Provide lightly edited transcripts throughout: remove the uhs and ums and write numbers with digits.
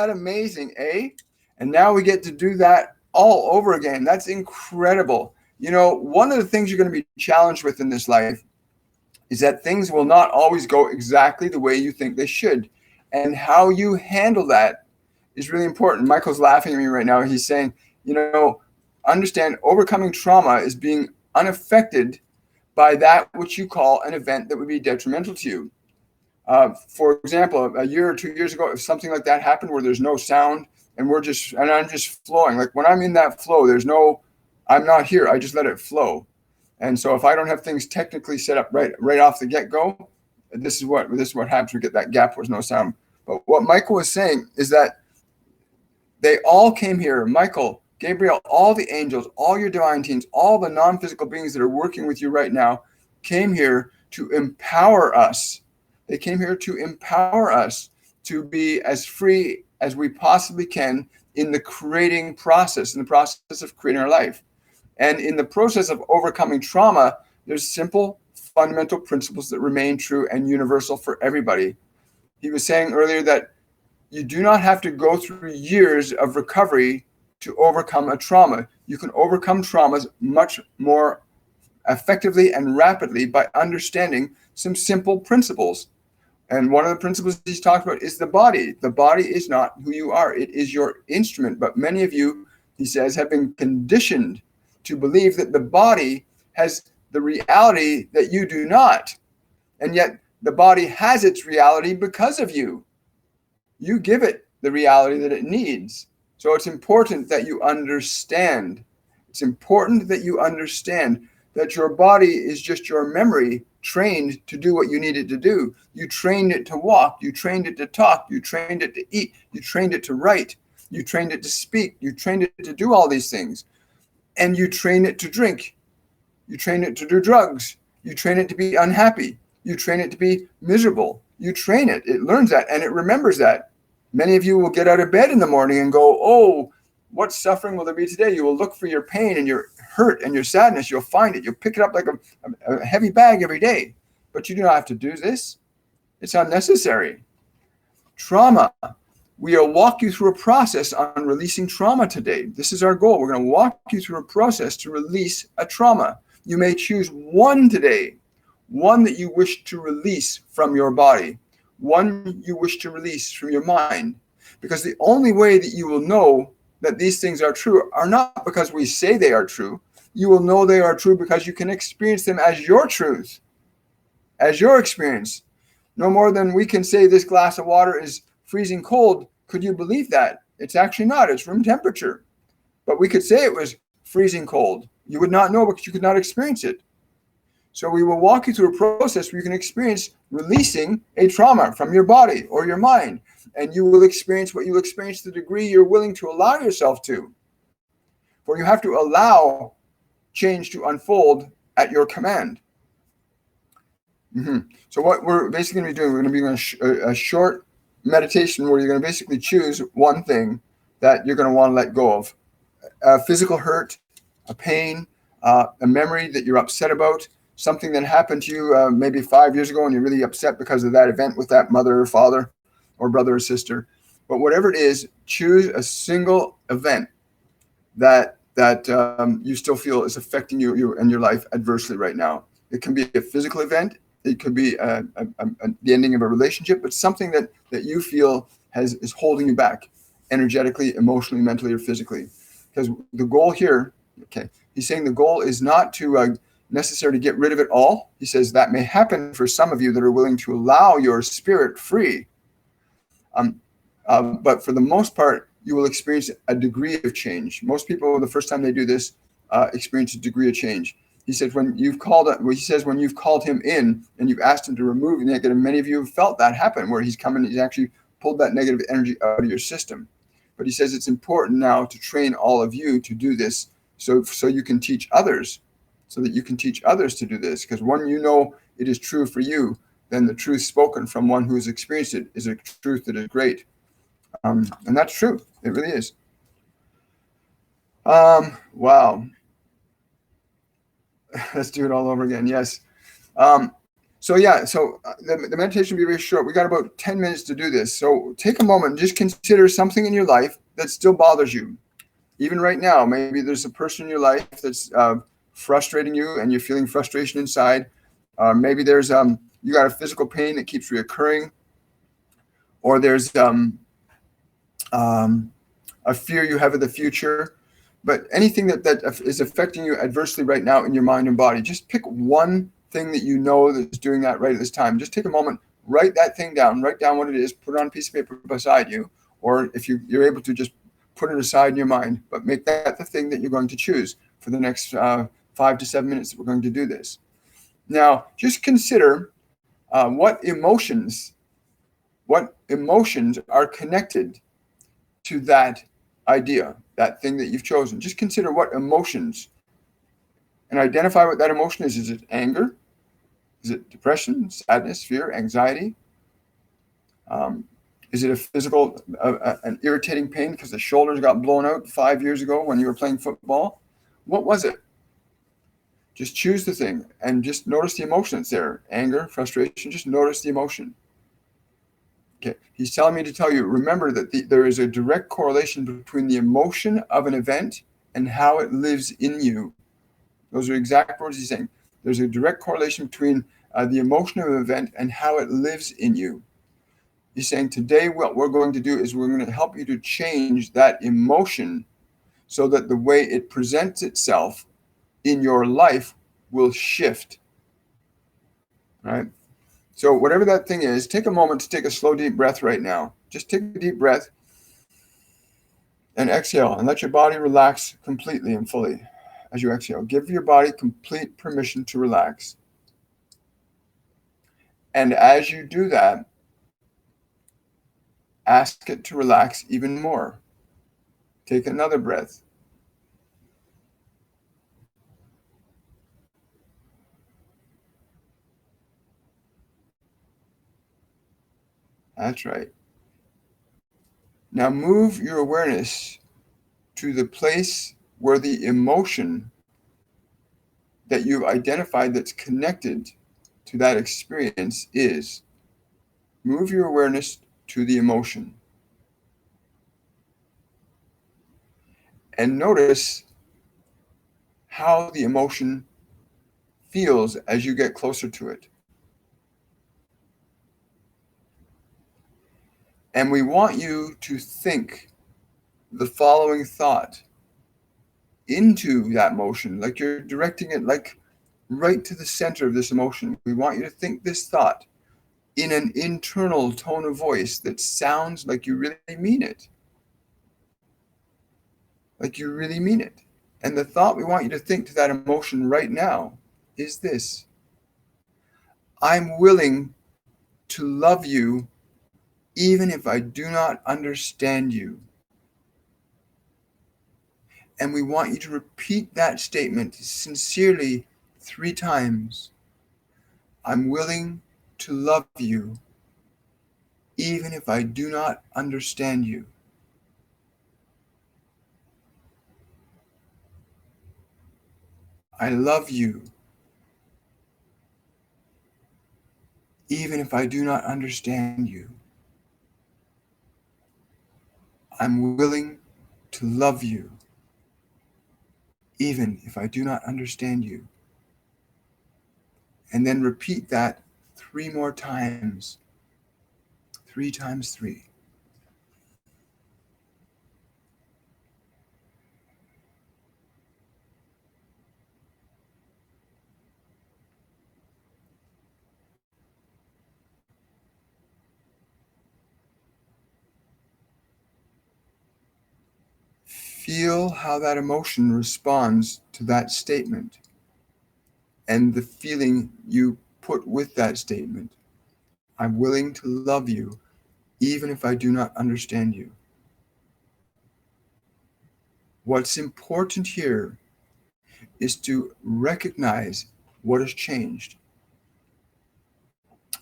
that amazing, eh? And now we get to do that all over again. That's incredible. You know, one of the things you're going to be challenged with in this life is that things will not always go exactly the way you think they should. And how you handle that is really important. Michael's laughing at me right now. He's saying, you know, understand overcoming trauma is being unaffected by that which you call an event that would be detrimental to you. For example, a year or 2 years ago, if something like that happened where there's no sound and I'm just flowing, like when I'm in that flow, I'm not here. I just let it flow. And so if I don't have things technically set up right off the get-go, this is what happens. We get that gap where there's no sound. But what Michael was saying is that they all came here, Michael, Gabriel, all the angels, all your divine teams, all the non-physical beings that are working with you right now came here to empower us. They came here to empower us to be as free as we possibly can in the creating process, in the process of creating our life. And in the process of overcoming trauma, there's simple, fundamental principles that remain true and universal for everybody. He was saying earlier that you do not have to go through years of recovery to overcome a trauma. You can overcome traumas much more effectively and rapidly by understanding some simple principles. And one of the principles he's talked about is the body. The body is not who you are. It is your instrument. But many of you, he says, have been conditioned to believe that the body has the reality that you do not. And yet the body has its reality because of you. You give it the reality that it needs. So it's important that you understand. It's important that you understand that your body is just your memory trained to do what you need it to do. You trained it to walk. You trained it to talk. You trained it to eat. You trained it to write. You trained it to speak. You trained it to do all these things. And you train it to drink. You train it to do drugs. You train it to be unhappy. You train it to be miserable. You train it. It learns that and it remembers that. Many of you will get out of bed in the morning and go, oh, what suffering will there be today? You will look for your pain and your hurt and your sadness. You'll find it. You'll pick it up like a heavy bag every day. But you do not have to do this. It's unnecessary. Trauma. We will walk you through a process on releasing trauma today. This is our goal. We're going to walk you through a process to release a trauma. You may choose one today, one that you wish to release from your body, one you wish to release from your mind. Because the only way that you will know that these things are true are not because we say they are true. You will know they are true because you can experience them as your truth, as your experience. No more than we can say this glass of water is freezing cold. Could you believe that? It's actually not. It's room temperature. But we could say it was freezing cold. You would not know because you could not experience it. So we will walk you through a process where you can experience releasing a trauma from your body or your mind. And you will experience what you experience to the degree you're willing to allow yourself to. For you have to allow change to unfold at your command. So what we're basically going to be doing, we're going to be doing a short meditation where you're going to basically choose one thing that you're going to want to let go of. A physical hurt, a pain, a memory that you're upset about, something that happened to you maybe 5 years ago and you're really upset because of that event with that mother or father or brother or sister. But whatever it is, choose a single event that you still feel is affecting you and your life adversely right now. It can be a physical event. It could be the ending of a relationship, but something that you feel is holding you back energetically, emotionally, mentally, or physically. Because the goal here, he's saying the goal is not to necessarily get rid of it all. He says that may happen for some of you that are willing to allow your spirit free. But for the most part, you will experience a degree of change. Most people, the first time they do this, experience a degree of change. He says when you've called him in and you've asked him to remove the negative, many of you have felt that happen where he's come in, he's actually pulled that negative energy out of your system. But he says it's important now to train all of you to do this so you can teach others, so that you can teach others to do this. Because when you know it is true for you, then the truth spoken from one who has experienced it is a truth that is great. And that's true. It really is. Wow. Let's do it all over again. Yes. So yeah, the meditation will be very short. We got about 10 minutes to do this. So take a moment and just consider something in your life that still bothers you. Even right now, maybe there's a person in your life that's frustrating you and you're feeling frustration inside. Maybe there's you got a physical pain that keeps reoccurring, or there's um, a fear you have of the future. But anything that is affecting you adversely right now in your mind and body, just pick one thing that you know that's doing that right at this time. Just take a moment, write that thing down, write down what it is, put it on a piece of paper beside you, or if you're able to, just put it aside in your mind, but make that the thing that you're going to choose for the next 5 to 7 minutes that we're going to do this. Now, just consider what emotions are connected to that idea, that thing that you've chosen. Just consider what emotions and identify what that emotion is. Is it anger? Is it depression, sadness, fear, anxiety? Is it a physical, an irritating pain because the shoulders got blown out 5 years ago when you were playing football? What was it? Just choose the thing and just notice the emotion that's there. Anger, frustration, just notice the emotion. Okay. He's telling me to tell you, remember that there is a direct correlation between the emotion of an event and how it lives in you. Those are exact words he's saying. There's a direct correlation between the emotion of an event and how it lives in you. He's saying today what we're going to do is we're going to help you to change that emotion so that the way it presents itself in your life will shift. Right? So whatever that thing is, take a moment to take a slow, deep breath right now. Just take a deep breath and exhale and let your body relax completely and fully as you exhale. Give your body complete permission to relax. And as you do that, ask it to relax even more. Take another breath. That's right. Now move your awareness to the place where the emotion that you've identified that's connected to that experience is. Move your awareness to the emotion. And notice how the emotion feels as you get closer to it. And we want you to think the following thought into that motion, like you're directing it like right to the center of this emotion. We want you to think this thought in an internal tone of voice that sounds like you really mean it. Like you really mean it. And the thought we want you to think to that emotion right now is this: I'm willing to love you even if I do not understand you. And we want you to repeat that statement sincerely 3 times. I'm willing to love you even if I do not understand you. I love you even if I do not understand you. I'm willing to love you even if I do not understand you. And then repeat that 3 more times. 3 times 3. Feel how that emotion responds to that statement and the feeling you put with that statement. I'm willing to love you even if I do not understand you. What's important here is to recognize what has changed.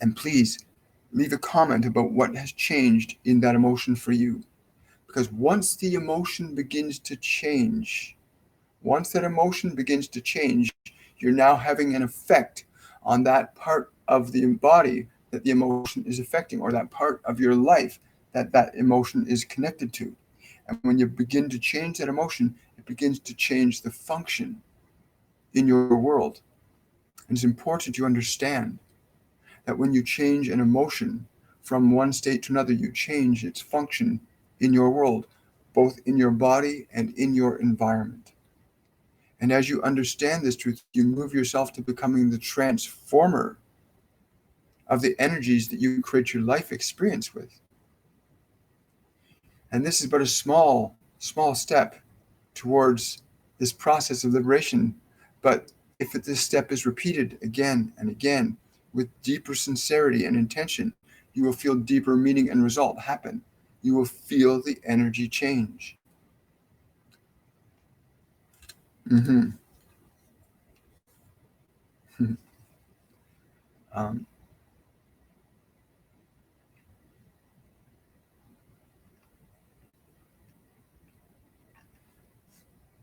And please leave a comment about what has changed in that emotion for you. Because once the emotion begins to change, once that emotion begins to change, you're now having an effect on that part of the body that the emotion is affecting, or that part of your life that that emotion is connected to. And when you begin to change that emotion, it begins to change the function in your world. And it's important you understand that when you change an emotion from one state to another, you change its function in your world, both in your body and in your environment. And as you understand this truth, you move yourself to becoming the transformer of the energies that you create your life experience with. And this is but a small, small step towards this process of liberation. But if this step is repeated again and again with deeper sincerity and intention, you will feel deeper meaning and result happen. You will feel the energy change. Mm-hmm. um,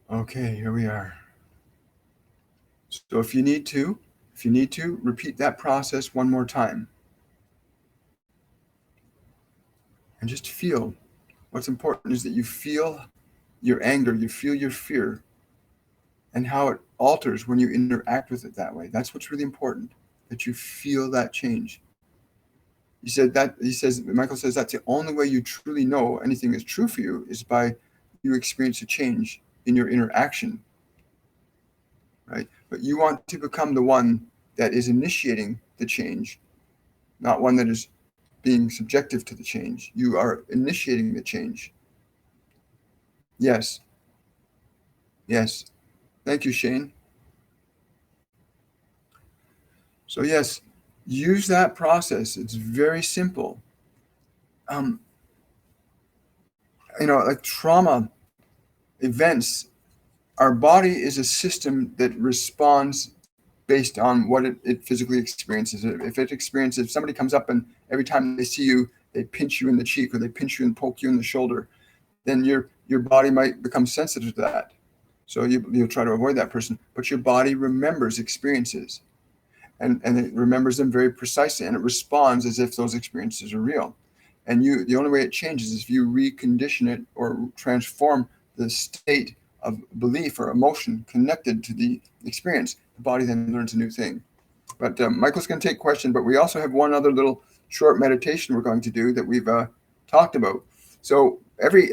okay, here we are. So if you need to, repeat that process one more time. And just feel. What's important is that you feel your anger, you feel your fear, and how it alters when you interact with it that way. That's what's really important, that you feel that change. Michael says that's the only way you truly know anything is true for you is by you experience a change in your interaction, right? But you want to become the one that is initiating the change, not one that is being subjective to the change. You are initiating the change. Yes. Yes. Thank you, Shane. So yes, use that process. It's very simple. Um, like trauma events, our body is a system that responds based on what it physically experiences. If somebody comes up and every time they see you, they pinch you in the cheek or they pinch you and poke you in the shoulder, then your body might become sensitive to that. So you'll try to avoid that person. But your body remembers experiences, and it remembers them very precisely, and it responds as if those experiences are real. And the only way it changes is if you recondition it or transform the state of belief or emotion connected to the experience. The body then learns a new thing. But Michael's going to take question, but we also have one other little short meditation we're going to do that we've talked about. So every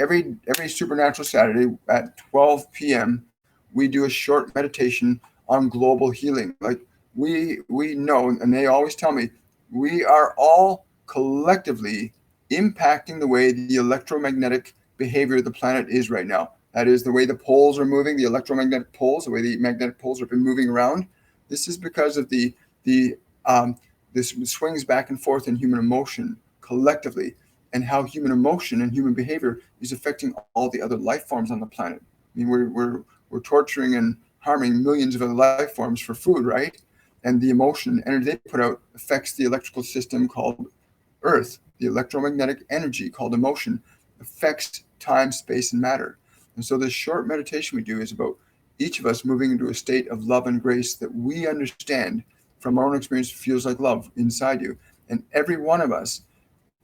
Supernatural Saturday at 12 p.m. we do a short meditation on global healing. Like we know, and they always tell me, we are all collectively impacting the way the electromagnetic behavior of the planet is right now. That is the way the poles are moving, the electromagnetic poles, the way the magnetic poles have been moving around. This is because of this swings back and forth in human emotion collectively, and how human emotion and human behavior is affecting all the other life forms on the planet. I mean, we're torturing and harming millions of other life forms for food, right? And the emotion and energy they put out affects the electrical system called Earth. The electromagnetic energy called emotion affects time, space, and matter. And so this short meditation we do is about each of us moving into a state of love and grace that we understand from our own experience feels like love inside you. And every one of us,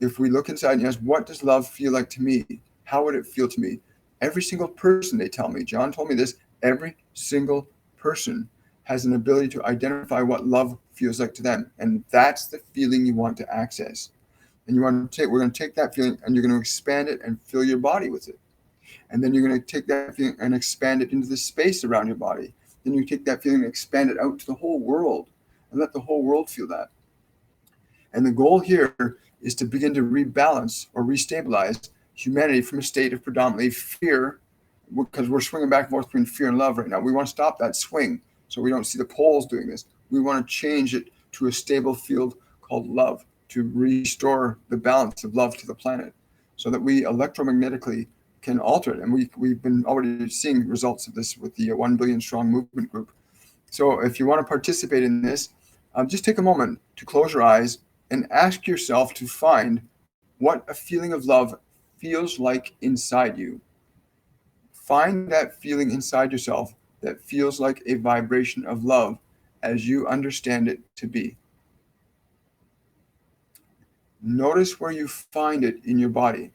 if we look inside and ask, what does love feel like to me? How would it feel to me? Every single person, they tell me, John told me this, every single person has an ability to identify what love feels like to them. And that's the feeling you want to access. And we're going to take that feeling and you're going to expand it and fill your body with it. And then you're going to take that feeling and expand it into the space around your body. Then you take that feeling and expand it out to the whole world and let the whole world feel that. And the goal here is to begin to rebalance or restabilize humanity from a state of predominantly fear, because we're swinging back and forth between fear and love right now. We want to stop that swing so we don't see the poles doing this. We want to change it to a stable field called love, to restore the balance of love to the planet so that we electromagnetically can alter it. And we've been already seeing results of this with the 1 Billion Strong Movement Group. So if you want to participate in this, just take a moment to close your eyes and ask yourself to find what a feeling of love feels like inside you. Find that feeling inside yourself that feels like a vibration of love as you understand it to be. Notice where you find it in your body.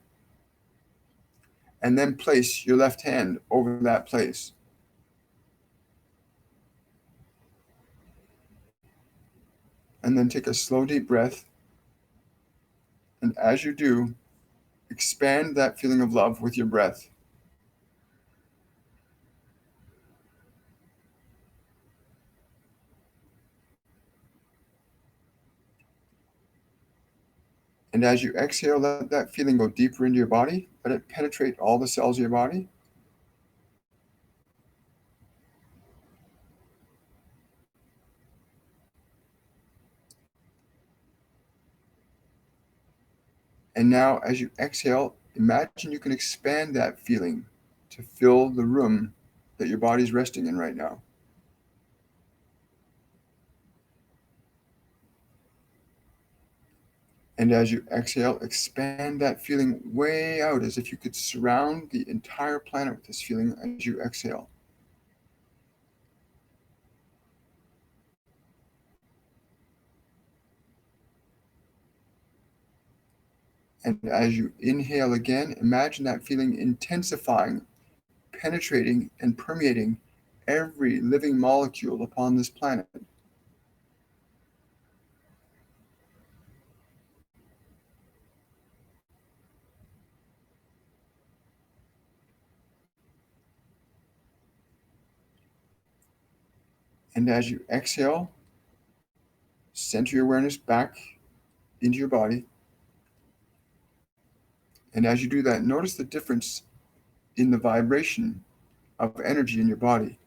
And then place your left hand over that place. And then take a slow, deep breath. And as you do, expand that feeling of love with your breath. And as you exhale, let that feeling go deeper into your body. Let it penetrate all the cells of your body. And now, as you exhale, imagine you can expand that feeling to fill the room that your body's resting in right now. And as you exhale, expand that feeling way out as if you could surround the entire planet with this feeling as you exhale. And as you inhale again, imagine that feeling intensifying, penetrating, and permeating every living molecule upon this planet. And as you exhale, center your awareness back into your body. And as you do that, notice the difference in the vibration of energy in your body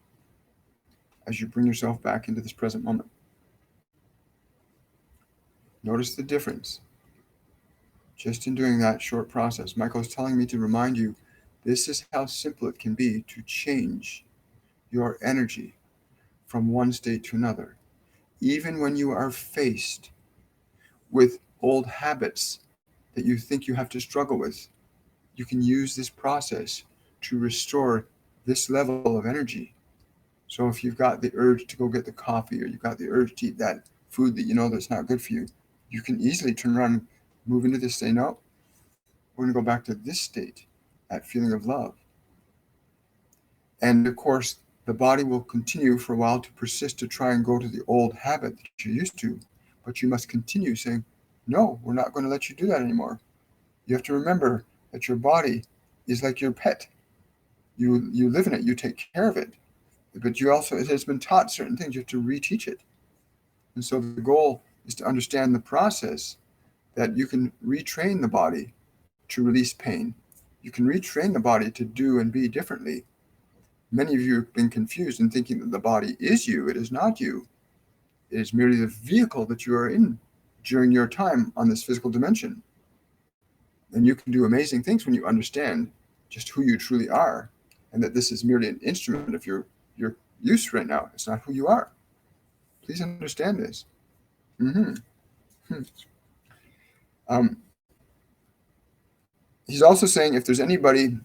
as you bring yourself back into this present moment. Notice the difference just in doing that short process. Michael is telling me to remind you, this is how simple it can be to change your energy from one state to another. Even when you are faced with old habits that you think you have to struggle with, you can use this process to restore this level of energy. So if you've got the urge to go get the coffee, or you've got the urge to eat that food that you know that's not good for you, you can easily turn around and move into this, say, no, we're going to go back to this state, that feeling of love. And of course, the body will continue for a while to persist to try and go to the old habit that you're used to, but you must continue saying, no, we're not going to let you do that anymore. You have to remember that your body is like your pet. You live in it, you take care of it, but you also, it has been taught certain things, you have to reteach it. And so the goal is to understand the process that you can retrain the body to release pain. You can retrain the body to do and be differently. Many of you have been confused in thinking that the body is you. It is not you. It is merely the vehicle that you are in during your time on this physical dimension. And you can do amazing things when you understand just who you truly are, and that this is merely an instrument of your use right now. It's not who you are. Please understand this. He's also saying if there's anybody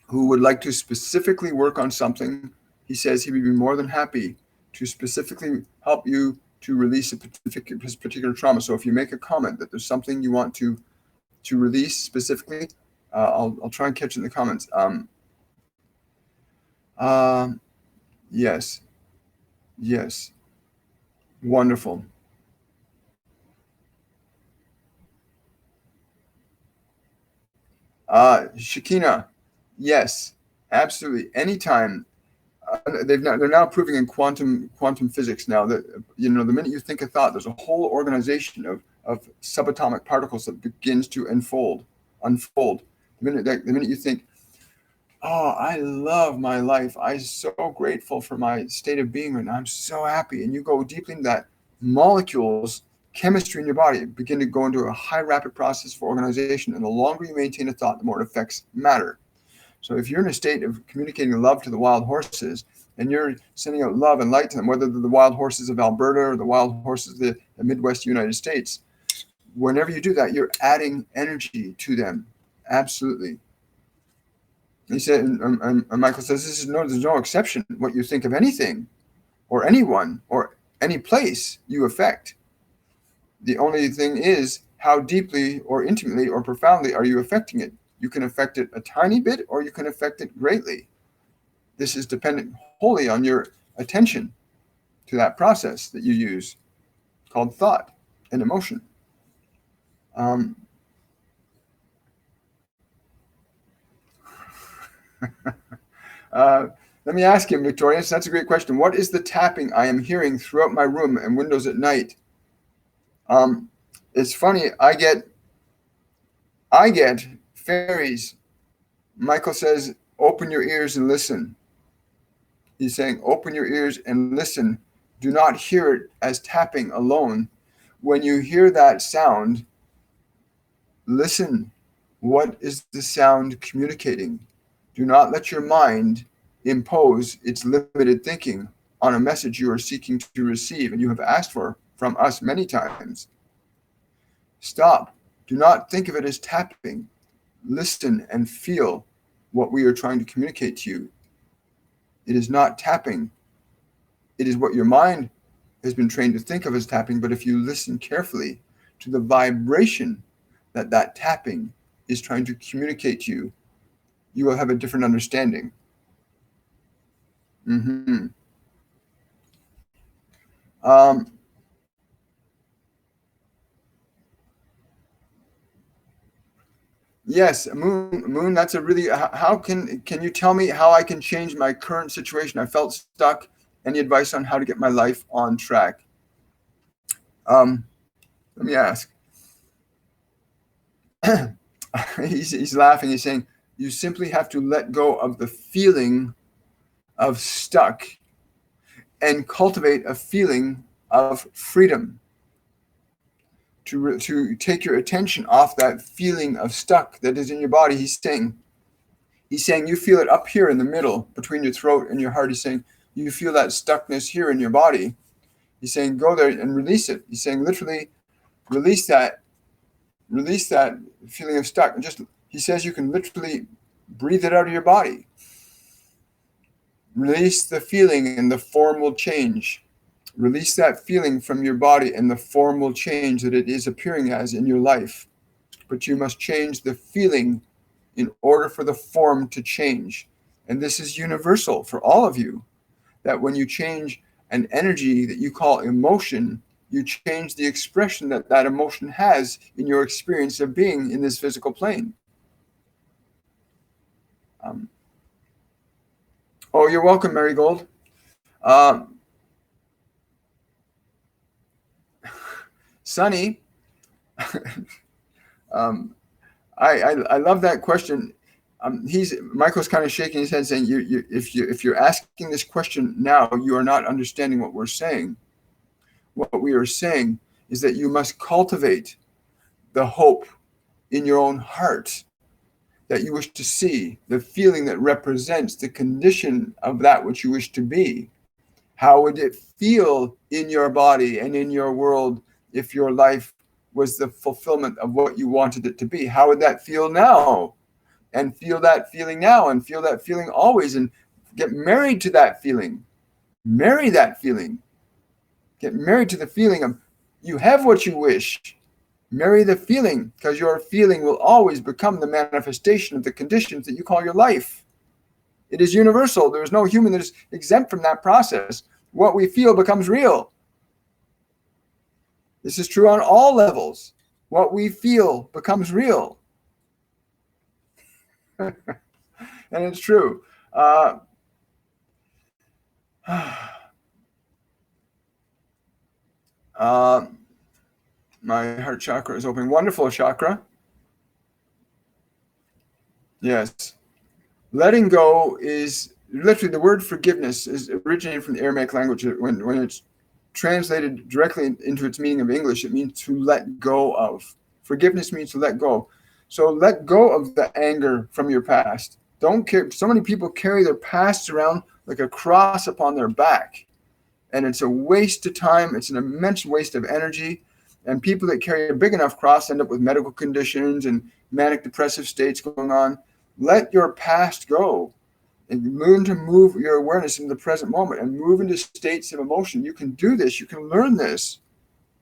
who would like to specifically work on something, he says he would be more than happy to specifically help you to release a particular trauma. So if you make a comment that there's something you want to release specifically, I'll try and catch it in the comments. Yes. Wonderful. Shakina, yes, absolutely. Anytime. They're now proving in quantum physics now that the minute you think a thought, there's a whole organization of subatomic particles that begins to unfold. The minute you think, oh, I love my life, I'm so grateful for my state of being right now, I'm so happy, and you go deeply into that, molecules, chemistry in your body begin to go into a high rapid process for organization, and the longer you maintain a thought, the more it affects matter. So if you're in a state of communicating love to the wild horses, and you're sending out love and light to them, whether they're the wild horses of Alberta or the wild horses of the Midwest United States, whenever you do that, you're adding energy to them. Absolutely. He said, and Michael says, there's no exception. What you think of anything or anyone or any place you affect. The only thing is how deeply or intimately or profoundly are you affecting it? You can affect it a tiny bit or you can affect it greatly. This is dependent wholly on your attention to that process that you use called thought and emotion. Let me ask you, Victorious, that's a great question. What is the tapping I am hearing throughout my room and windows at night? It's funny, I get fairies. Michael says, open your ears and listen. He's saying, open your ears and listen. Do not hear it as tapping alone. When you hear that sound, listen. What is the sound communicating? Do not let your mind impose its limited thinking on a message you are seeking to receive and you have asked for from us many times. Stop. Do not think of it as tapping. Listen and feel what we are trying to communicate to you. It is not tapping. It is what your mind has been trained to think of as tapping, but if you listen carefully to the vibration that tapping is trying to communicate to you, you will have a different understanding. Mm-hmm. Yes, Moon, that's a really, how can you tell me how I can change my current situation? I felt stuck. Any advice on how to get my life on track? Let me ask. He's laughing. He's saying, you simply have to let go of the feeling of stuck and cultivate a feeling of freedom. To take your attention off that feeling of stuck that is in your body. He's saying you feel it up here in the middle between your throat and your heart. He's saying you feel that stuckness here in your body. He's saying go there and release it. He's saying literally release that feeling of stuck. And he says you can literally breathe it out of your body. Release the feeling and the form will change. Release that feeling from your body and the form will change that it is appearing as in your life. But you must change the feeling in order for the form to change. And this is universal for all of you, that when you change an energy that you call emotion, you change the expression that emotion has in your experience of being in this physical plane. Oh, you're welcome, Marigold. Sunny, I love that question. Michael's kind of shaking his head, saying, if you're asking this question now, you are not understanding what we're saying. What we are saying is that you must cultivate the hope in your own heart that you wish to see, the feeling that represents the condition of that which you wish to be. How would it feel in your body and in your world if your life was the fulfillment of what you wanted it to be? How would that feel now? And feel that feeling now and feel that feeling always and get married to that feeling. Marry that feeling. Get married to the feeling of you have what you wish. Marry the feeling, because your feeling will always become the manifestation of the conditions that you call your life. It is universal. There is no human that is exempt from that process. What we feel becomes real. This is true on all levels. What we feel becomes real. And it's true. My heart chakra is open. Wonderful chakra. Yes. Letting go is literally the word forgiveness is originated from the Aramaic language. When it's translated directly into its meaning of English, it means to let go of. Forgiveness means to let go. So let go of the anger from your past. Don't care. So many people carry their past around like a cross upon their back. And it's a waste of time. It's an immense waste of energy. And people that carry a big enough cross end up with medical conditions and manic depressive states going on. Let your past go and learn to move your awareness into the present moment and move into states of emotion. You can do this. You can learn this.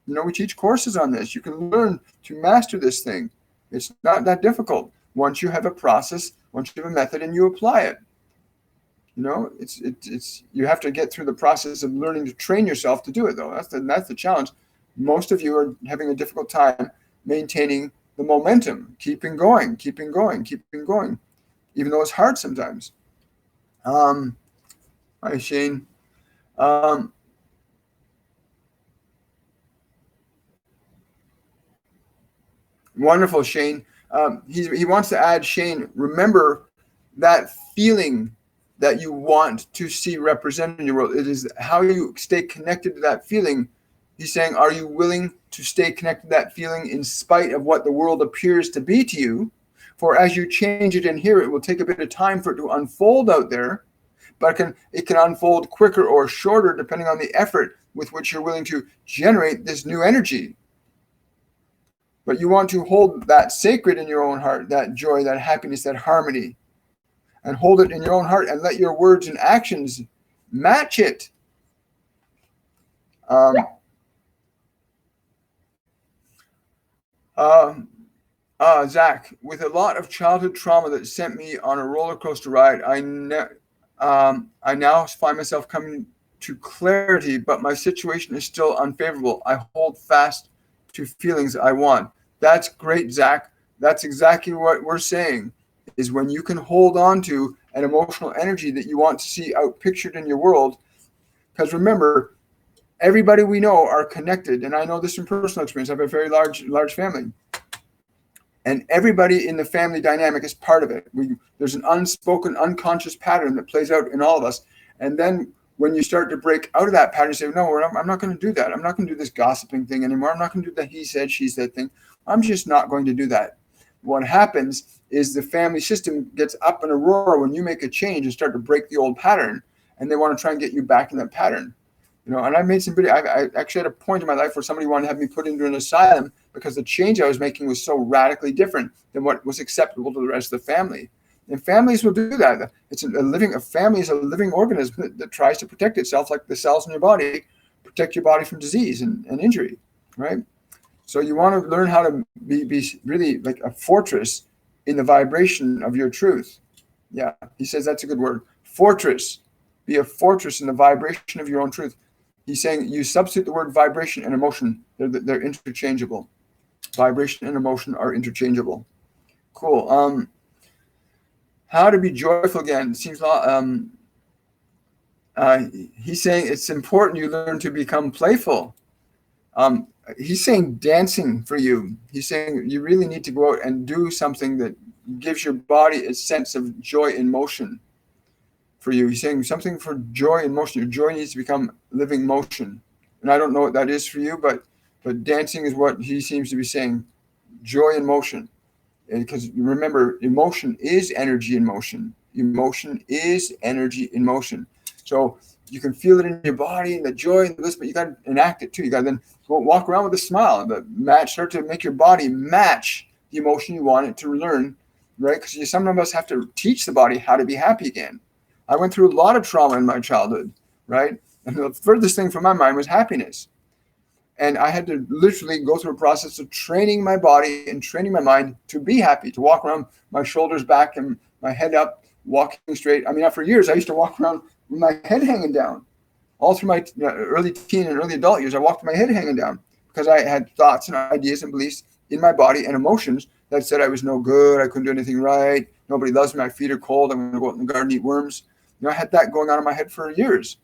We teach courses on this. You can learn to master this thing. It's not that difficult once you have a process, once you have a method, and you apply it. It's you have to get through the process of learning to train yourself to do it, though. That's the challenge. Most of you are having a difficult time maintaining the momentum, keeping going, even though it's hard sometimes. Hi, Shane. Wonderful, Shane. He wants to add, Shane, remember that feeling that you want to see represented in your world. It is how you stay connected to that feeling. He's saying, are you willing to stay connected to that feeling in spite of what the world appears to be to you? For as you change it in here, it will take a bit of time for it to unfold out there, but it can unfold quicker or shorter depending on the effort with which you're willing to generate this new energy. But you want to hold that sacred in your own heart, that joy, that happiness, that harmony, and hold it in your own heart and let your words and actions match it. Zach, with a lot of childhood trauma that sent me on a roller coaster ride, I now find myself coming to clarity, but my situation is still unfavorable. I hold fast to feelings I want. That's great, Zach. That's exactly what we're saying, is when you can hold on to an emotional energy that you want to see outpictured in your world. Because remember, everybody we know are connected, and I know this from personal experience. I have a very large family, and everybody in the family dynamic is part of it. There's an unspoken, unconscious pattern that plays out in all of us, and then when you start to break out of that pattern, you say, no, I'm not going to do that. I'm not going to do this gossiping thing anymore. I'm not going to do the he said, she said thing. I'm just not going to do that. What happens is the family system gets up in a roar when you make a change and start to break the old pattern, and they want to try and get you back in that pattern. And I made some video. I actually had a point in my life where somebody wanted to have me put into an asylum because the change I was making was so radically different than what was acceptable to the rest of the family. And families will do that. A family is a living organism that tries to protect itself, like the cells in your body, protect your body from disease and injury, right? So you want to learn how to be really like a fortress in the vibration of your truth. Yeah, he says that's a good word. Fortress. Be a fortress in the vibration of your own truth. He's saying you substitute the word vibration and emotion. They're interchangeable. Vibration and emotion are interchangeable. Cool. How to be joyful again. It seems he's saying it's important you learn to become playful. He's saying dancing for you. He's saying you really need to go out and do something that gives your body a sense of joy in motion for you. He's saying something for joy in motion. Your joy needs to become living motion. And I don't know what that is for you, but dancing is what he seems to be saying. Joy in motion. Because remember, emotion is energy in motion. Emotion is energy in motion. So you can feel it in your body and the joy and the bliss, but you got to enact it too. You got to then go walk around with a smile. Start to make your body match the emotion you want it to learn, right? Because some of us have to teach the body how to be happy again. I went through a lot of trauma in my childhood, right? And the furthest thing from my mind was happiness. And I had to literally go through a process of training my body and training my mind to be happy, to walk around my shoulders back and my head up, walking straight. I mean, for years, I used to walk around with my head hanging down. All through my early teen and early adult years, I walked with my head hanging down because I had thoughts and ideas and beliefs in my body and emotions that said I was no good, I couldn't do anything right, nobody loves me, my feet are cold, I'm going to go out in the garden and eat worms. I had that going on in my head for years.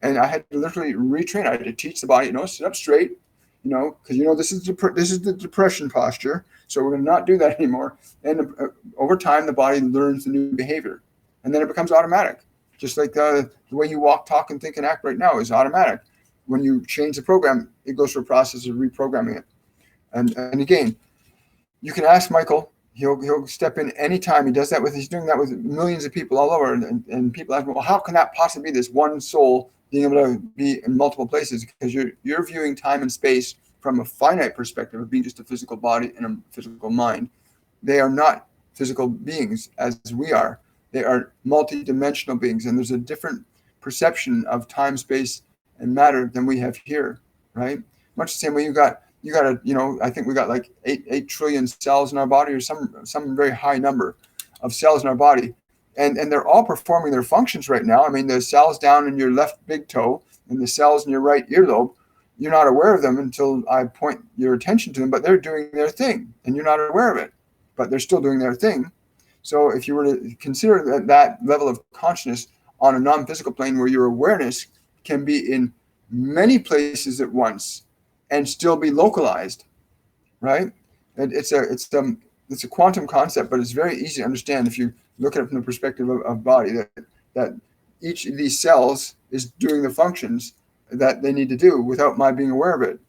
And I had to literally retrain. I had to teach the body, sit up straight, because this is the depression posture. So we're going to not do that anymore. And over time, the body learns the new behavior, and then it becomes automatic. Just like the way you walk, talk, and think and act right now is automatic. When you change the program, it goes through a process of reprogramming it. And again, you can ask Michael. He'll step in anytime. He's doing that with millions of people all over. And people ask me, well, how can that possibly be this one soul being able to be in multiple places? Because you're viewing time and space from a finite perspective of being just a physical body and a physical mind. They are not physical beings as we are. They are multi-dimensional beings, and there's a different perception of time, space, and matter than we have here, right? much the same way you got a, I think we got like 8 trillion cells in our body, or some very high number of cells in our body. And they're all performing their functions right now. I mean, the cells down in your left big toe and the cells in your right earlobe, you're not aware of them until I point your attention to them, but they're doing their thing and you're not aware of it, but they're still doing their thing. So if you were to consider that level of consciousness on a non-physical plane where your awareness can be in many places at once and still be localized, right? It's a quantum concept, but it's very easy to understand if you look at it from the perspective of body, that each of these cells is doing the functions that they need to do without my being aware of it.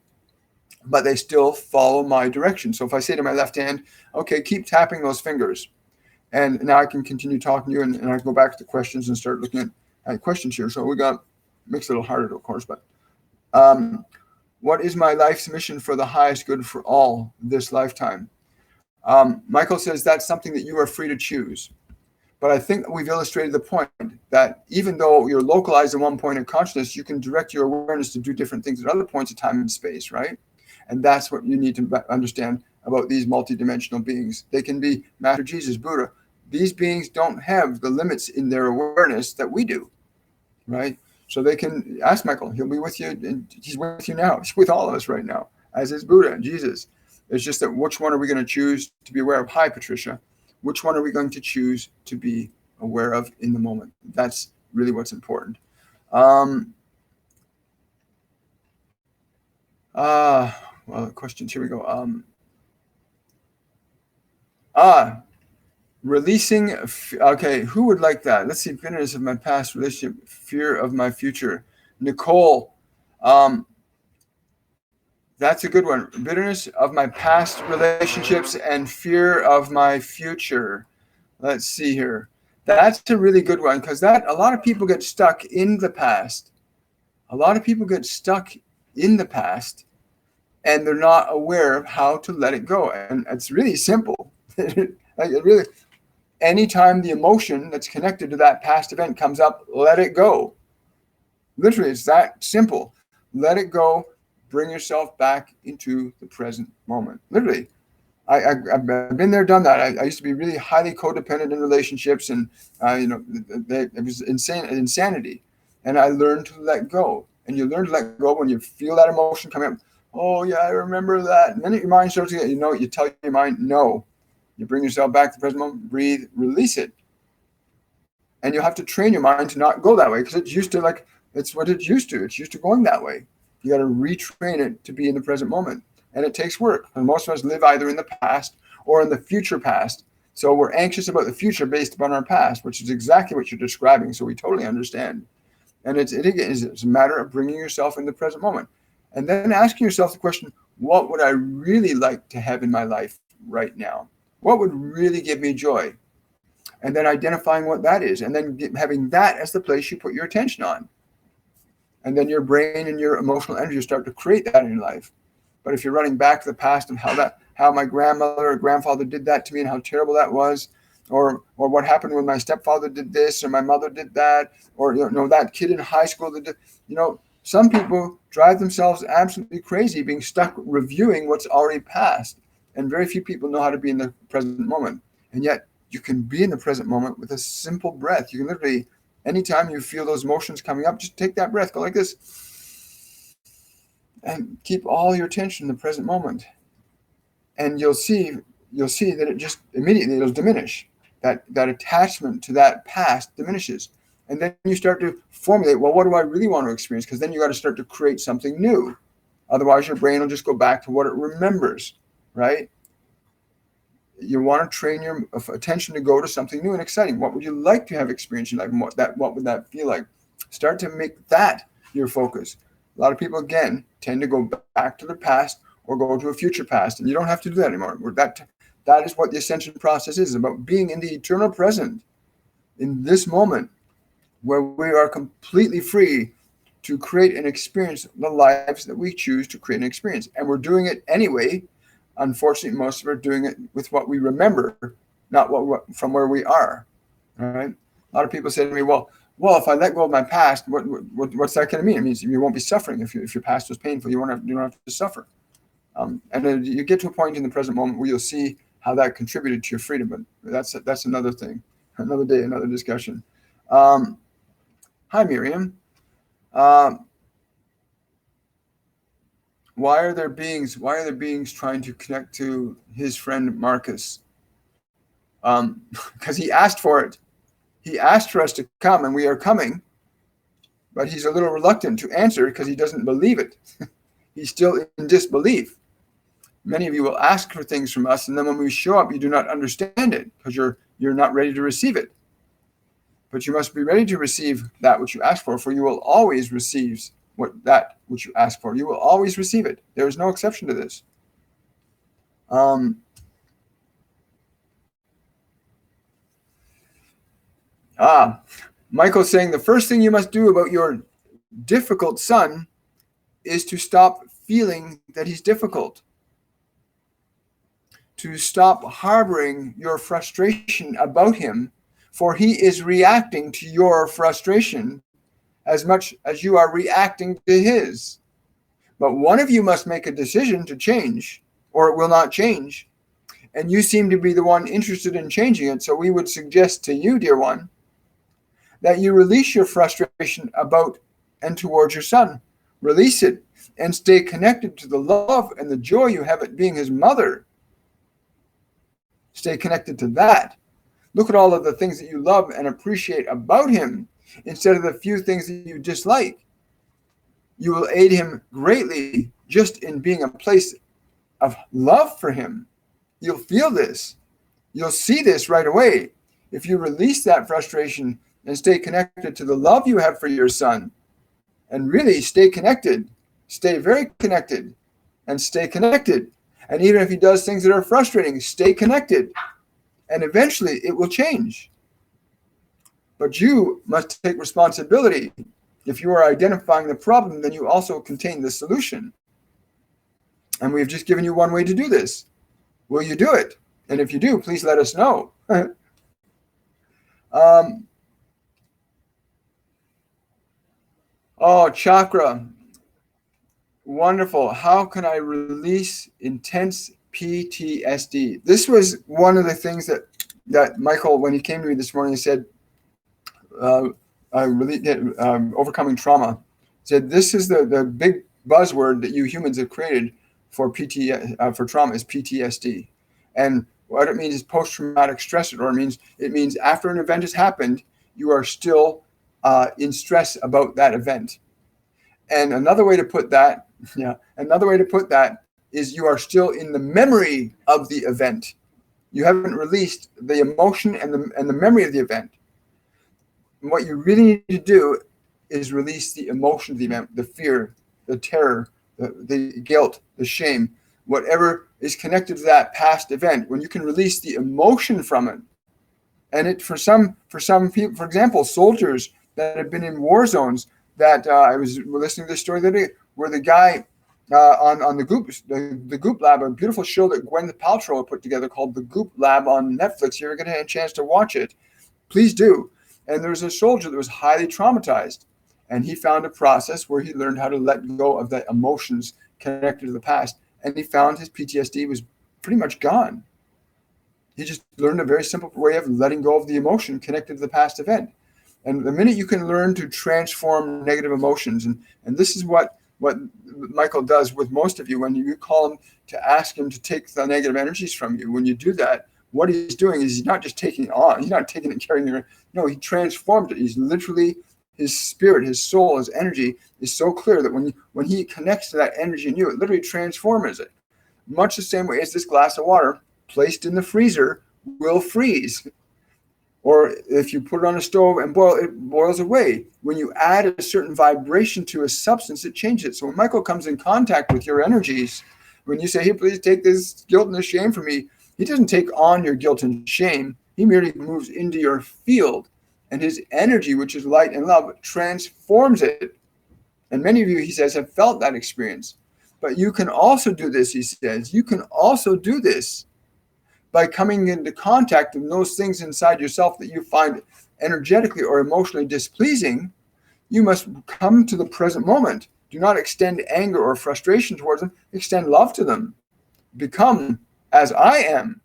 But they still follow my direction. So if I say to my left hand, okay, keep tapping those fingers, and now I can continue talking to you, and I can go back to the questions and start looking at questions here. So makes it a little harder, of course, but what is my life's mission for the highest good for all this lifetime? Michael says that's something that you are free to choose. But I think we've illustrated the point that even though you're localized in one point of consciousness, you can direct your awareness to do different things at other points of time and space, right? And that's what you need to understand about these multidimensional beings. They can be Master Jesus, Buddha. These beings don't have the limits in their awareness that we do, right? So they can ask Michael. He'll be with you, and he's with you now. He's with all of us right now, as is Buddha and Jesus. It's just that which one are we going to choose to be aware of? Hi, Patricia. Which one are we going to choose to be aware of in the moment? That's really what's important. Questions. Here we go. Releasing. Okay, who would like that? Let's see. Bitterness of my past relationship, fear of my future. Nicole. That's a good one. Bitterness of my past relationships and fear of my future. Let's see here. That's a really good one, because a lot of people get stuck in the past. A lot of people get stuck in the past and they're not aware of how to let it go. And it's really simple. Anytime the emotion that's connected to that past event comes up, let it go. Literally, it's that simple. Let it go. Bring yourself back into the present moment. Literally, I've been there, done that. I used to be really highly codependent in relationships, and it was insanity. And I learned to let go. And you learn to let go when you feel that emotion coming up. Oh yeah, I remember that. And then your mind starts to get, you tell your mind no. You bring yourself back to the present moment. Breathe, release it. And you'll have to train your mind to not go that way, because it's used to it's what it's used to. It's used to going that way. You got to retrain it to be in the present moment. And it takes work. And most of us live either in the past or in the future past. So we're anxious about the future based upon our past, which is exactly what you're describing. So we totally understand. And it's a matter of bringing yourself in the present moment. And then asking yourself the question, what would I really like to have in my life right now? What would really give me joy? And then identifying what that is. And then having that as the place you put your attention on. And then your brain and your emotional energy start to create that in your life. But if you're running back to the past and how my grandmother or grandfather did that to me and how terrible that was, or what happened when my stepfather did this or my mother did that, or that kid in high school that did, some people drive themselves absolutely crazy being stuck reviewing what's already passed. And very few people know how to be in the present moment. And yet you can be in the present moment with a simple breath. You can literally, anytime you feel those emotions coming up, just take that breath, go like this, and keep all your attention in the present moment. And you'll see that it just immediately it'll diminish. That attachment to that past diminishes. And then you start to formulate, well, what do I really want to experience? Because then you got to start to create something new. Otherwise, your brain will just go back to what it remembers, right? You want to train your attention to go to something new and exciting. What would you like to have experienced in life? And what would that feel like? Start to make that your focus. A lot of people, again, tend to go back to their past or go to a future past. And you don't have to do that anymore. That is what the ascension process is about, being in the eternal present, in this moment, where we are completely free to create and experience the lives that we choose to create and experience. And we're doing it anyway. Unfortunately, most of us are doing it with what we remember, not from where we are. All right. A lot of people say to me, well, Well, if I let go of my past, what's that going to mean? It means you won't be suffering. If your past was painful, you don't have to suffer. And then you get to a point in the present moment where you'll see how that contributed to your freedom. But that's another thing, another day, another discussion. Hi, Miriam. Why are there beings trying to connect to his friend Marcus? Because he asked for it. He asked for us to come, and we are coming. But he's a little reluctant to answer because he doesn't believe it. He's still in disbelief. Many of you will ask for things from us, and then when we show up, you do not understand it because you're not ready to receive it. But you must be ready to receive that which you ask for you will always receive that which you ask for. You will always receive it. There is no exception to this. Michael's saying the first thing you must do about your difficult son is to stop feeling that he's difficult. To stop harboring your frustration about him, for he is reacting to your frustration as much as you are reacting to his. But one of you must make a decision to change, or it will not change. And you seem to be the one interested in changing it. So we would suggest to you, dear one, that you release your frustration about and towards your son. Release it and stay connected to the love and the joy you have at being his mother. Stay connected to that. Look at all of the things that you love and appreciate about him instead of the few things that you dislike. You will aid him greatly just in being a place of love for him. You'll feel this. You'll see this right away. If you release that frustration and stay connected to the love you have for your son, and really stay connected, stay very connected, and stay connected. And even if he does things that are frustrating, stay connected. And eventually it will change. But you must take responsibility. If you are identifying the problem, then you also contain the solution. And we've just given you one way to do this. Will you do it? And if you do, please let us know. Chakra. Wonderful. How can I release intense PTSD? This was one of the things that Michael, when he came to me this morning, he said, I really get overcoming trauma. Said this is the big buzzword that you humans have created for for trauma is PTSD. And what it means is post-traumatic stress disorder. It means after an event has happened, you are still in stress about that event. And another way to put that is you are still in the memory of the event. You haven't released the emotion and the memory of the event. And what you really need to do is release the emotion of the event, the fear, the terror, the guilt, the shame, whatever is connected to that past event. When you can release the emotion from it, and it for some people, for example, soldiers that have been in war zones. That I was listening to this story the other day, where the guy on the Goop Lab, a beautiful show that Gwyneth Paltrow put together called The Goop Lab on Netflix. You're going to have a chance to watch it. Please do. And there was a soldier that was highly traumatized, and he found a process where he learned how to let go of the emotions connected to the past, and he found his PTSD was pretty much gone. He just learned a very simple way of letting go of the emotion connected to the past event. And the minute you can learn to transform negative emotions, and this is what Michael does with most of you, when you call him to ask him to take the negative energies from you, when you do that, what he's doing is he's not just taking it on, he's not taking it and carrying it. No, he transformed it. He's literally, his spirit, his soul, his energy is so clear that when he connects to that energy in you, it literally transforms it. Much the same way as this glass of water placed in the freezer will freeze. Or if you put it on a stove and boil, it boils away. When you add a certain vibration to a substance, it changes it. So when Michael comes in contact with your energies, when you say, hey, please take this guilt and this shame from me, he doesn't take on your guilt and shame. He merely moves into your field. And his energy, which is light and love, transforms it. And many of you, he says, have felt that experience. But you can also do this, he says. You can also do this by coming into contact with those things inside yourself that you find energetically or emotionally displeasing, you must come to the present moment. Do not extend anger or frustration towards them. Extend love to them. Become as I am,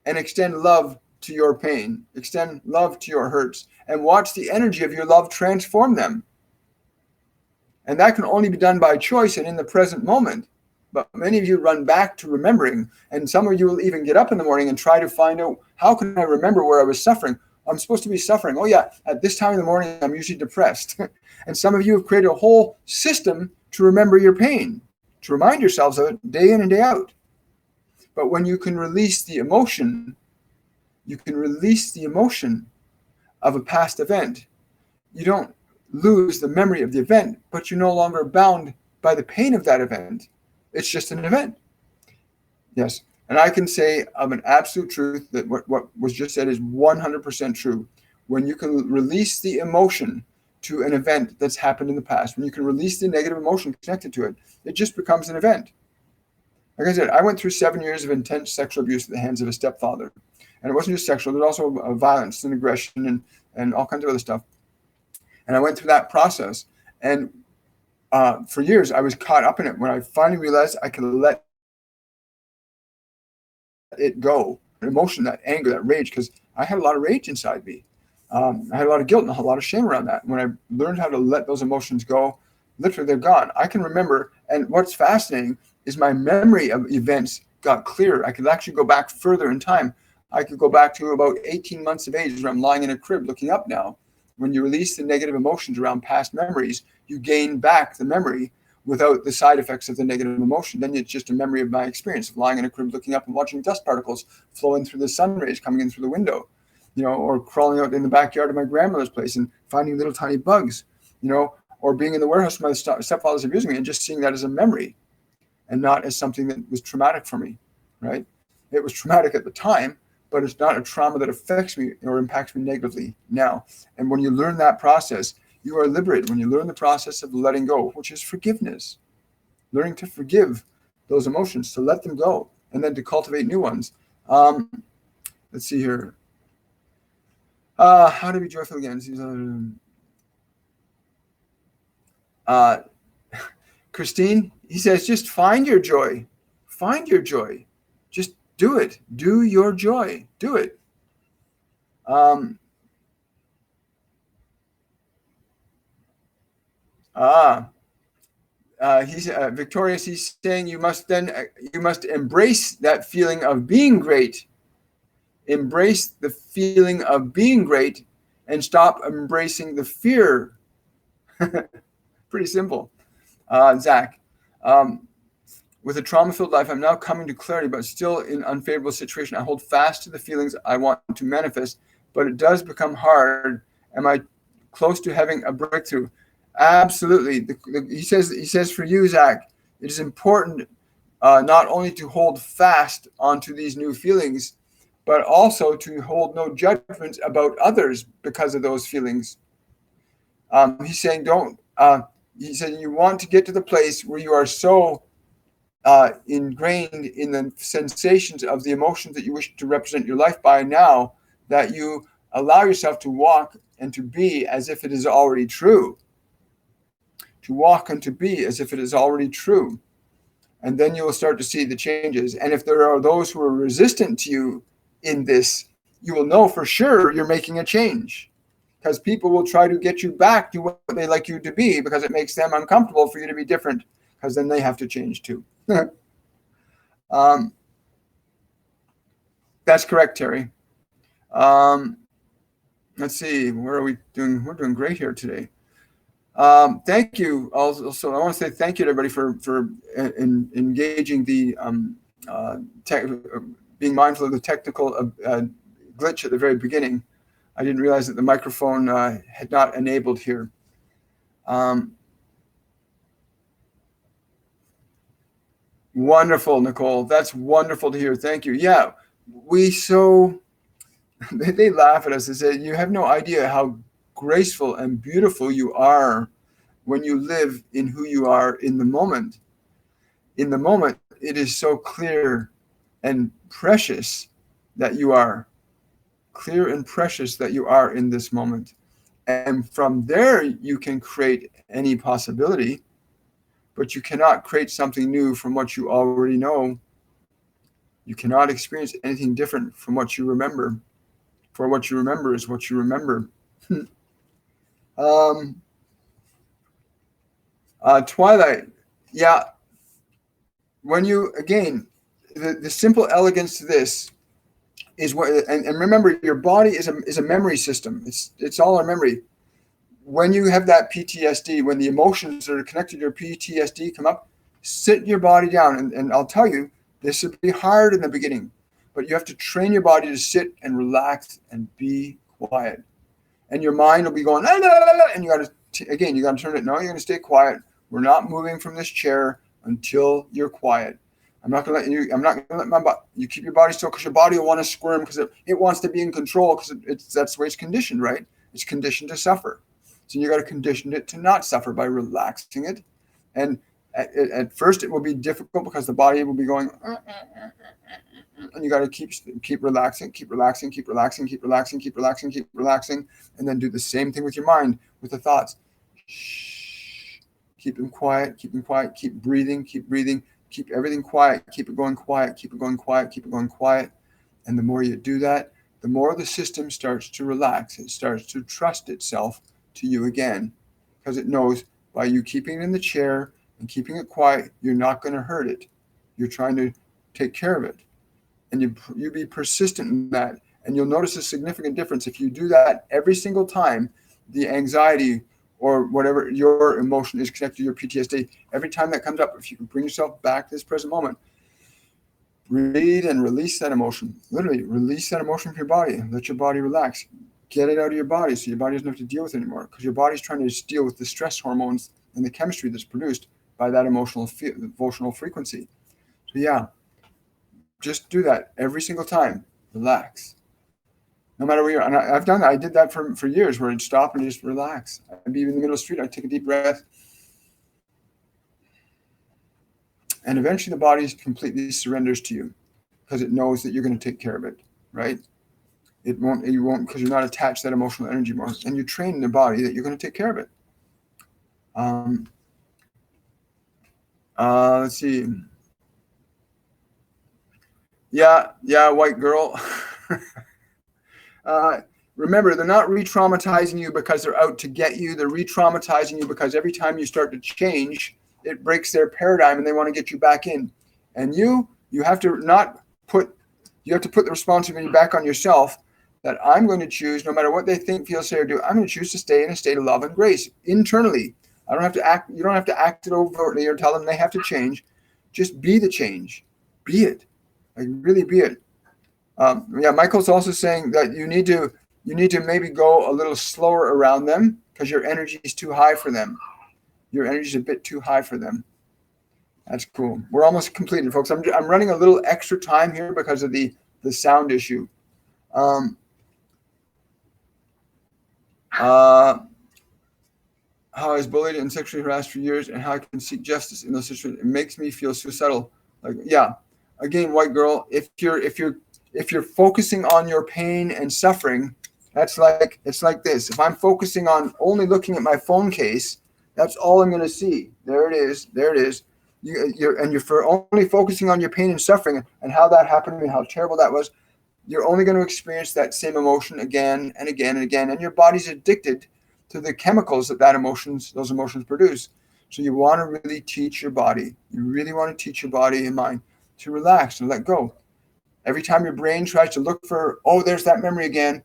and extend love to your pain. Extend love to your hurts, and watch the energy of your love transform them. And that can only be done by choice and in the present moment. But many of you run back to remembering, and some of you will even get up in the morning and try to find out, how can I remember where I was suffering? I'm supposed to be suffering. Oh yeah, at this time in the morning, I'm usually depressed. And some of you have created a whole system to remember your pain, to remind yourselves of it day in and day out. But when you can release the emotion, of a past event. You don't lose the memory of the event, but you're no longer bound by the pain of that event. It's just an event. Yes. And I can say of an absolute truth that what was just said is 100% true. When you can release the emotion to an event that's happened in the past, when you can release the negative emotion connected to it, it just becomes an event. Like I said, I went through 7 years of intense sexual abuse at the hands of a stepfather. And it wasn't just sexual, there was also violence and aggression and all kinds of other stuff. And I went through that process. And for years, I was caught up in it. When I finally realized I could let it go, emotion, that anger, that rage, because I had a lot of rage inside me. I had a lot of guilt and a lot of shame around that. When I learned how to let those emotions go, literally they're gone. I can remember, and what's fascinating is my memory of events got clearer. I could actually go back further in time. I could go back to about 18 months of age when I'm lying in a crib looking up now. When you release the negative emotions around past memories, you gain back the memory without the side effects of the negative emotion. Then it's just a memory of my experience of lying in a crib looking up and watching dust particles flowing through the sun rays coming in through the window, or crawling out in the backyard of my grandmother's place and finding little tiny bugs, or being in the warehouse when my stepfather's abusing me and just seeing that as a memory and not as something that was traumatic for me, right? It was traumatic at the time, but it's not a trauma that affects me or impacts me negatively now. And when you learn that process, you are liberated. When you learn the process of letting go, which is forgiveness, learning to forgive those emotions, to let them go, and then to cultivate new ones. Let's see here. How to be joyful again. Christine, he says, just find your joy. Find your joy. Just do it. Do your joy. Do it. He's Victorious. He's saying you must embrace that feeling of being great. Embrace the feeling of being great, and stop embracing the fear. Pretty simple. Zach, with a trauma-filled life, I'm now coming to clarity, but still in unfavorable situation. I hold fast to the feelings I want to manifest, but it does become hard. Am I close to having a breakthrough? Absolutely. He says for you, Zach, it is important not only to hold fast onto these new feelings, but also to hold no judgments about others because of those feelings. He's saying he said you want to get to the place where you are so ingrained in the sensations of the emotions that you wish to represent your life by now that you allow yourself to walk and to be as if it is already true. To walk and to be as if it is already true. And then you will start to see the changes. And if there are those who are resistant to you in this, you will know for sure you're making a change. Because people will try to get you back to what they like you to be because it makes them uncomfortable for you to be different, because then they have to change too. That's correct, Terry. Let's see, where are we doing? We're doing great here today. Thank you. Also, I want to say thank you to everybody for engaging the being mindful of the technical glitch at the very beginning. I didn't realize that the microphone had not enabled here. Wonderful, Nicole. That's wonderful to hear. Thank you. Yeah, they laugh at us and say, you have no idea how graceful and beautiful you are when you live in who you are in the moment. In the moment, it is so clear and precious that you are clear and precious that you are in this moment. And from there, you can create any possibility, but you cannot create something new from what you already know. You cannot experience anything different from what you remember. For what you remember is what you remember. Twilight, yeah. When you, again, the simple elegance to this is what, and remember, your body is a memory system. It's all our memory. When you have that PTSD, when the emotions that are connected to your PTSD come up, sit your body down. And I'll tell you, this will be hard in the beginning, but you have to train your body to sit and relax and be quiet. And your mind will be going, la, la, la, la, and you got to turn it. No, you're going to stay quiet. We're not moving from this chair until you're quiet. I'm not going to let my body, you keep your body still, because your body will want to squirm, because it wants to be in control, because that's the way it's conditioned, right? It's conditioned to suffer. So you got to condition it to not suffer by relaxing it. And at first it will be difficult, because the body will be going, and you got to keep relaxing, keep relaxing, keep relaxing, keep relaxing, keep relaxing, keep relaxing, and then do the same thing with your mind, with the thoughts. Shh. Keep them quiet, keep breathing, keep everything quiet, keep it going quiet, keep it going quiet, keep it going quiet. And the more you do that, the more the system starts to relax. It starts to trust itself to you again, because it knows by you keeping it in the chair and keeping it quiet, you're not going to hurt it. You're trying to take care of it. And you be persistent in that, and you'll notice a significant difference. If you do that every single time, the anxiety or whatever your emotion is connected to your PTSD, every time that comes up, if you can bring yourself back to this present moment, breathe and release that emotion. Literally release that emotion from your body and let your body relax. Get it out of your body so your body doesn't have to deal with it anymore, because your body's trying to deal with the stress hormones and the chemistry that's produced by that emotional frequency. So yeah, just do that every single time. Relax. No matter where you're, and I've done that. I did that for years, where I'd stop and just relax. I'd be in the middle of the street, I'd take a deep breath. And eventually the body completely surrenders to you, because it knows that you're going to take care of it, right? You won't, because you're not attached to that emotional energy more. And you train the body that you're going to take care of it. Let's see. Yeah, white girl. Remember, they're not re-traumatizing you because they're out to get you. They're re-traumatizing you because every time you start to change, it breaks their paradigm and they want to get you back in. And you have to put the responsibility back on yourself, that I'm going to choose, no matter what they think, feel, say, or do, I'm going to choose to stay in a state of love and grace internally. I don't have to act. You don't have to act it overtly or tell them they have to change. Just be the change. Be it. Like, really be it. Michael's also saying that you need to maybe go a little slower around them, because your energy is too high for them. Your energy is a bit too high for them. That's cool. We're almost completed, folks. I'm running a little extra time here because of the sound issue. How I was bullied and sexually harassed for years, and how I can seek justice in those situations. It makes me feel suicidal. Like, yeah, again, white girl, if you're focusing on your pain and suffering, it's like this. If I'm focusing on only looking at my phone case, that's all I'm going to see. There it is. You're for only focusing on your pain and suffering and how that happened and how terrible that was. You're only going to experience that same emotion again and again and again, and your body's addicted to the chemicals that those emotions produce. So you want to really teach your body. You really want to teach your body and mind to relax and let go. Every time your brain tries to look for, there's that memory again.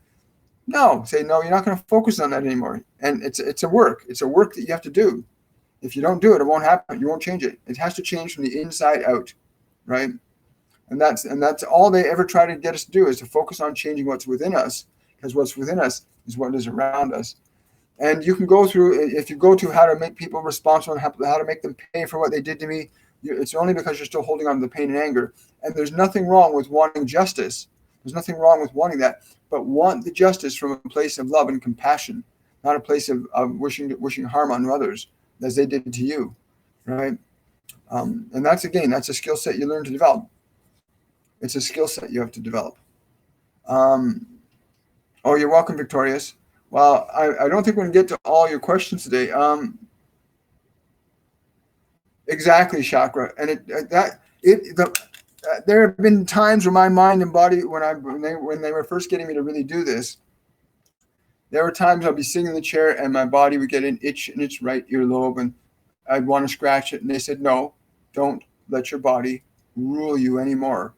No, say no. You're not going to focus on that anymore. And it's a work. It's a work that you have to do. If you don't do it, it won't happen. You won't change it. It has to change from the inside out, right? And that's all they ever try to get us to do, is to focus on changing what's within us, because what's within us is what is around us. And you can go through, if you go to how to make people responsible and how to make them pay for what they did to me, it's only because you're still holding on to the pain and anger. And there's nothing wrong with wanting justice. There's nothing wrong with wanting that, but want the justice from a place of love and compassion, not a place of wishing harm on others as they did to you, right? And that's a skill set you learn to develop. It's a skill set you have to develop. Oh, you're welcome, Victorious. Well, I don't think we're going to get to all your questions today. Exactly, chakra, and there have been times where my mind and body, when they were first getting me to really do this, there were times I'd be sitting in the chair and my body would get an itch in its right earlobe, and I'd want to scratch it, and they said, "No, don't let your body rule you anymore."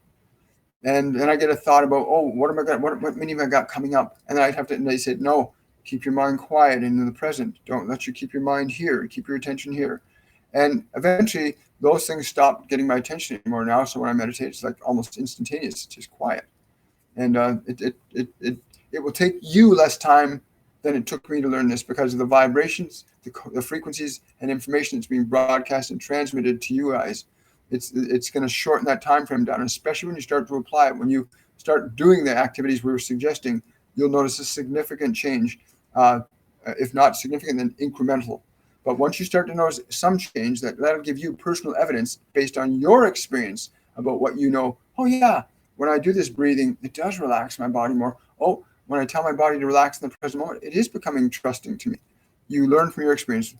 And then I get a thought about, oh, what am I going? What meaning have I got coming up? And I'd have to. And they said, "No, keep your mind quiet and in the present. Don't let you keep your mind here. Keep your attention here." And eventually, those things stopped getting my attention anymore. Now, so when I meditate, it's like almost instantaneous. It's just quiet, and it will take you less time than it took me to learn this, because of the vibrations, the frequencies, and information that's being broadcast and transmitted to you guys. It's going to shorten that time frame down, especially when you start to apply it. When you start doing the activities we were suggesting, you'll notice a significant change, if not significant, then incremental. But once you start to notice some change, that'll give you personal evidence based on your experience about what you know. Oh yeah, when I do this breathing, it does relax my body more. Oh, when I tell my body to relax in the present moment, it is becoming trusting to me. You learn from your experience.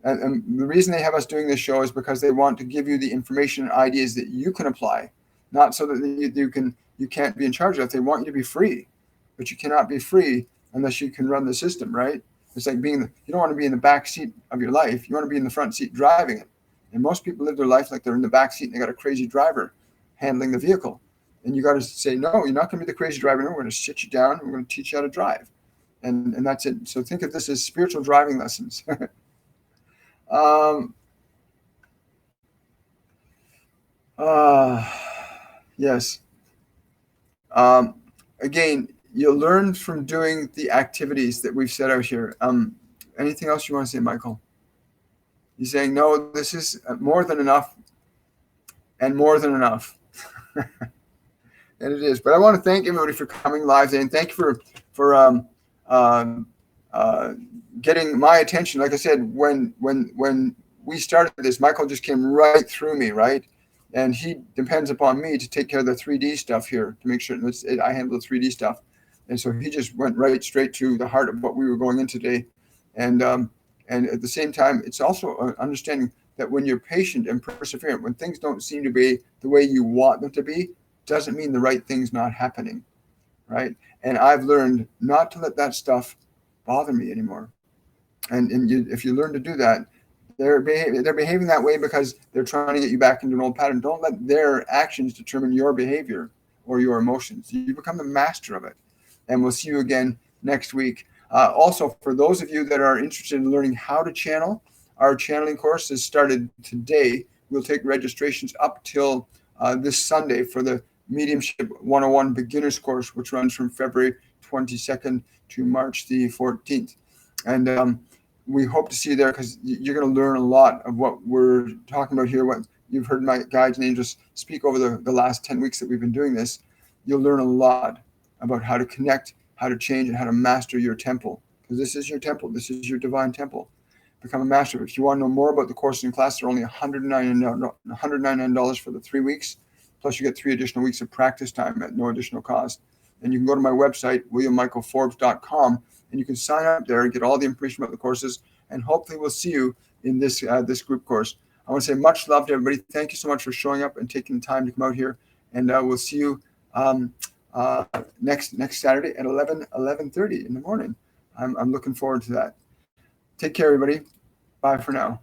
And the reason they have us doing this show is because they want to give you the information and ideas that you can apply, not so that you can't be in charge of it. They want you to be free, but you cannot be free unless you can run the system, right? It's like you don't want to be in the back seat of your life. You want to be in the front seat driving it. And most people live their life like they're in the back seat and they got a crazy driver handling the vehicle. And you got to say, no, you're not going to be the crazy driver. No, we're going to sit you down. We're going to teach you how to drive. And that's it. So think of this as spiritual driving lessons. um, yes. Um, Again, you'll learn from doing the activities that we've set out here. Anything else you want to say, Michael? You're saying, no, this is more than enough and more than enough. And it is. But I want to thank everybody for coming live today, and thank you for um, uh, getting my attention. Like I said, when we started this, Michael just came right through me, right? And he depends upon me to take care of the 3D stuff here, to make sure I handle the 3D stuff. And so he just went right straight to the heart of what we were going in today. And at the same time, it's also understanding that when you're patient and perseverant, when things don't seem to be the way you want them to be, doesn't mean the right thing's not happening, right? And I've learned not to let that stuff bother me anymore. And if you learn to do that, they're behaving that way because they're trying to get you back into an old pattern. Don't let their actions determine your behavior or your emotions. You become the master of it. And we'll see you again next week. Also, for those of you that are interested in learning how to channel, our channeling course has started today. We'll take registrations up till this Sunday for the Mediumship 101 Beginners course, which runs from February 22nd to March the 14th. And we hope to see you there, because you're going to learn a lot of what we're talking about here. What you've heard my guides and angels speak over the last 10 weeks that we've been doing this. You'll learn a lot about how to connect, how to change, and how to master your temple, because this is your temple. This is your divine temple. Become a master. If you want to know more about the courses and classes, they're only $199 for the 3 weeks. Plus, you get 3 additional weeks of practice time at no additional cost. And you can go to my website, williammichaelforbes.com, and you can sign up there and get all the information about the courses. And hopefully we'll see you in this group course. I want to say much love to everybody. Thank you so much for showing up and taking the time to come out here. And we'll see you next Saturday at 11:30 in the morning. I'm looking forward to that. Take care, everybody. Bye for now.